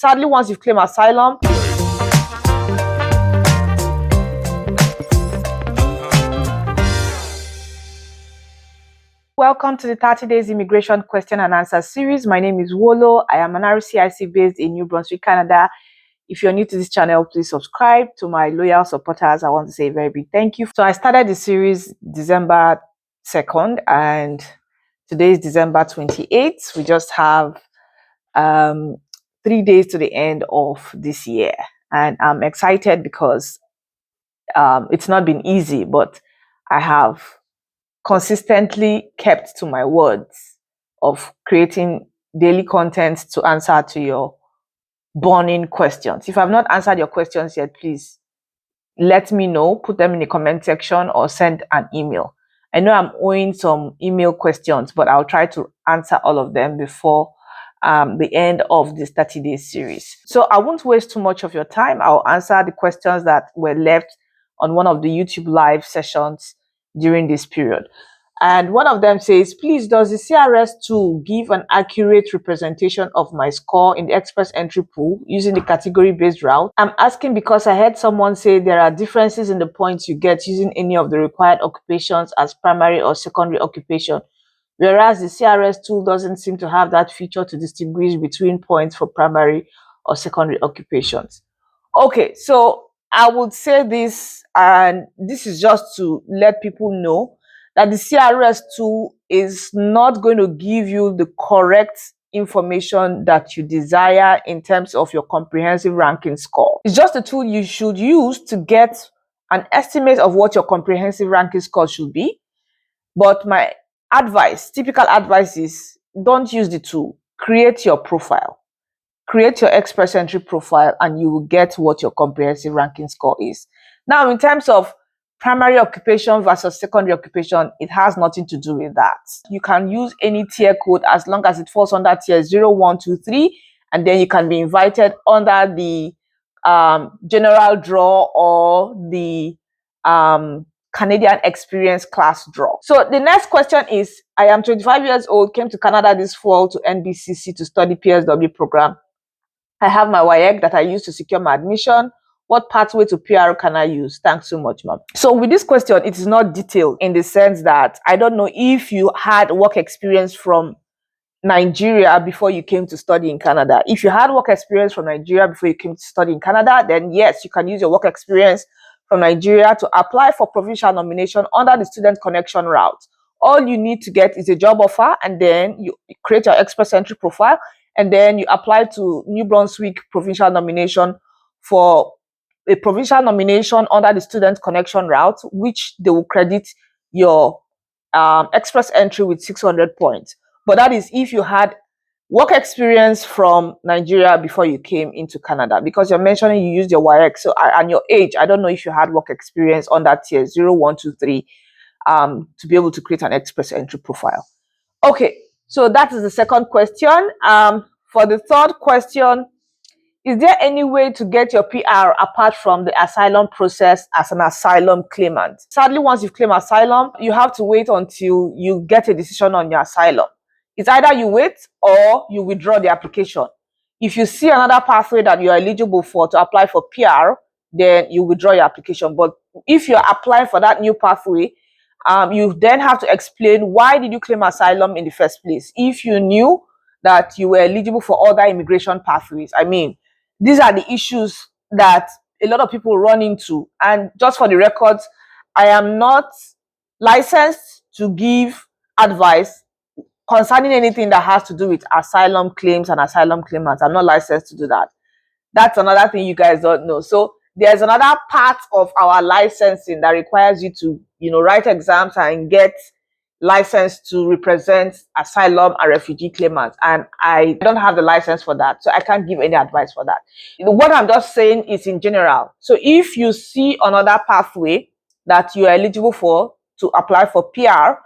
Sadly, once you've claimed asylum, welcome to the 30 Days Immigration Question and Answer series. My name is Wolo. I am an RCIC based in New Brunswick, Canada. If you're new to this channel, please subscribe. To my loyal supporters, I want to say a very big thank you. So I started the series December 2nd and today is December 28th. We just have 3 days to the end of this year. And I'm excited because it's not been easy, but I have consistently kept to my words of creating daily content to answer to your burning questions. If I've not answered your questions yet, please let me know, put them in the comment section or send an email. I know I'm owing some email questions, but I'll try to answer all of them before the end of this 30 days series. So I won't waste too much of your time. I'll answer the questions that were left on one of the YouTube live sessions during this period. And one of them says, please, does the CRS tool give an accurate representation of my score in the express entry pool using the category-based route? I'm asking because I heard someone say there are differences in the points you get using any of the required occupations as primary or secondary occupation, whereas the CRS tool doesn't seem to have that feature to distinguish between points for primary or secondary occupations. Okay, so I would say this, and this is just to let people know that the CRS tool is not going to give you the correct information that you desire in terms of your comprehensive ranking score. It's just a tool you should use to get an estimate of what your comprehensive ranking score should be. But my advice, typical advice is don't use the tool. Create your profile. Create your express entry profile and you will get what your comprehensive ranking score is. Now, in terms of primary occupation versus secondary occupation, it has nothing to do with that. You can use any tier code as long as it falls under tier 0, 1, 2, 3, and then you can be invited under the general draw or the Canadian experience class draw. So the next question is, I am 25 years old, came to Canada this fall to NBCC to study PSW program. I have my WAEC that I use to secure my admission. What pathway to PR can I use? Thanks so much, ma'am. So with this question, it is not detailed in the sense that I don't know if you had work experience from Nigeria before you came to study in Canada. If you had work experience from Nigeria before you came to study in Canada, then yes, you can use your work experience from Nigeria to apply for provincial nomination under the student connection route. All you need to get is a job offer, and then you create your express entry profile, and then you apply to New Brunswick provincial nomination for a provincial nomination under the student connection route, which they will credit your express entry with 600 points. But that is if you had work experience from Nigeria before you came into Canada, because you're mentioning you used your WAEC. So and your age, I don't know if you had work experience on that tier 0, 1, 2, 3 to be able to create an express entry profile. Okay, so that is the second question. For the third question, is there any way to get your PR apart from the asylum process as an asylum claimant? Sadly, once you've claimed asylum, you have to wait until you get a decision on your asylum. It's either you wait or you withdraw the application. If you see another pathway that you are eligible for to apply for PR, then you withdraw your application. But if you're applying for that new pathway, you then have to explain why did you claim asylum in the first place. If you knew that you were eligible for other immigration pathways, I mean, these are the issues that a lot of people run into. And just for the records, I am not licensed to give advice concerning anything that has to do with asylum claims and asylum claimants. I'm not licensed to do that. That's another thing you guys don't know. So there's another part of our licensing that requires you to, write exams and get licensed to represent asylum and refugee claimants, and I don't have the license for that, so I can't give any advice for that. What I'm just saying is in general. So if you see another pathway that you are eligible for to apply for PR,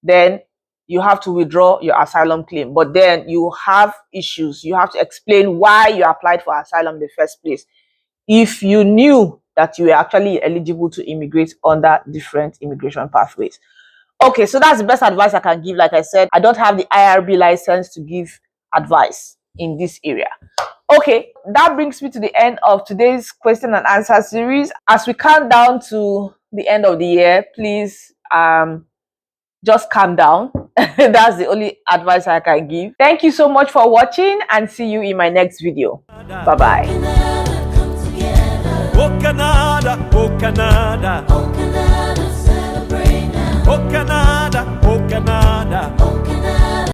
then you have to withdraw your asylum claim, but then you have issues. You have to explain why you applied for asylum in the first place if you knew that you were actually eligible to immigrate under different immigration pathways. Okay, so that's the best advice I can give. Like I said, I don't have the IRB license to give advice in this area. Okay, that brings me to the end of today's question and answer series. As we count down to the end of the year, please just calm down. That's the only advice I can give. Thank you so much for watching, and see you in my next video. Bye bye. Oh Canada, oh Canada, oh Canada, celebrate now. Oh Canada, oh Canada.